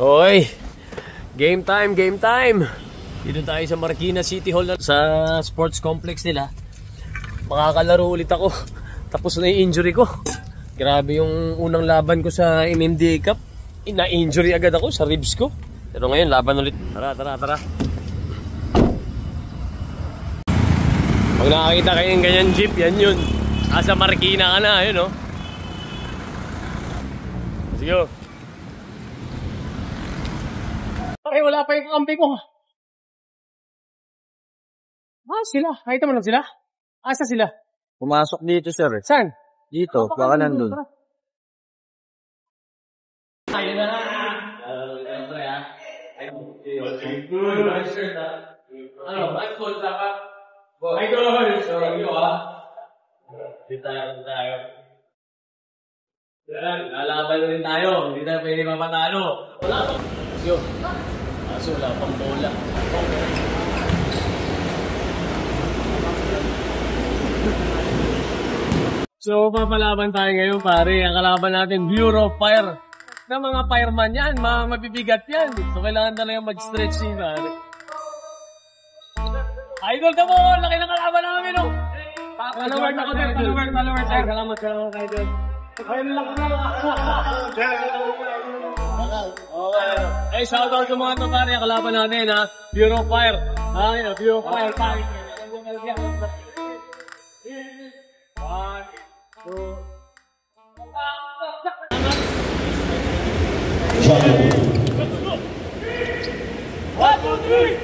Okay, game time, game time. Dito tayo sa Marikina City Hall sa sports complex nila. Makakalaro ulit ako. Tapos na yung injury ko. Grabe yung unang laban ko sa MMDA Cup. Na-injury agad ako sa ribs ko. Pero ngayon, laban ulit. Tara, tara, tara. Pag nakakita kayo ng ganyan jeep, yan yun. Sa Marikina ka na, yun o. Sige o. Ay, wala pa yung kampi ko. Sila. Nakita mo lang sila? Asa sila? Pumasok dito, sir. Saan? Dito, baka nandun. Tayo na na. Ano, I'm cold dapat. Ay, goal! So, iyo Dito tayo. Yan, lalaban na rin tayo. Hindi tayo pwede mapatalo. Wala pa. Yo. Kaso wala pang bola. So, papalaban tayo ngayon, pare. Ang kalaban natin, Bureau of Fire. Na mga fireman yan, mabibigat yan. So, kailangan talaga mag-stretch yun, pare. Idol ka mo! Laki ng kalaban namin, no? Followers ako din, followers. Ay, salamat, Idol. Ayun lang na lang. Okay. Ay, shoutout sa mga to, pare. Ang kalaban natin, ha? Bureau of Fire. Bureau of Fire, pare. 1, 2. One, two, three.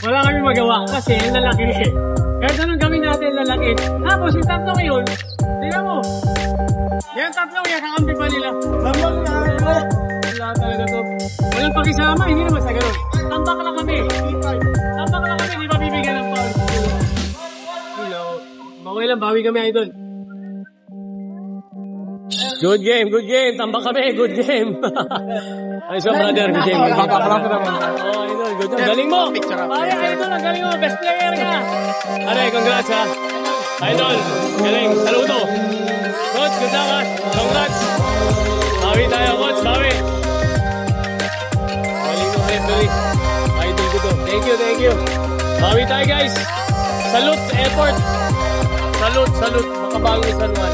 wala kami magawa kasi ang lalaki eh. Kahit anong gawin natin lalaki. Tapos yung tatlong yun, tingnan mo. Yan tatlong yan, kakampi pa nila. Wala talaga to. Walang pakisama, hindi naman sa ganun. Tambak lang kami. Tambak lang kami, di ba bibigyan ng power? Hello. Bawal lang, bawi kami idol. Good game, good game. Tambak kami, good game. Ay, so brother, good game. Baka lang ko naman. Oh, idol, good job. Galing mo. Ay, idol, ang galing mo. Best player ka. Aray, congrats ha. Idol, galing. Saludo. Coach, good job ha. Congrats. Bawi tayo, coach. Bawi. Galing mo, referee. Idol ko to. Thank you, thank you. Bawi tayo, guys. Salute, effort. Salute, salute. Makabago yung San Juan.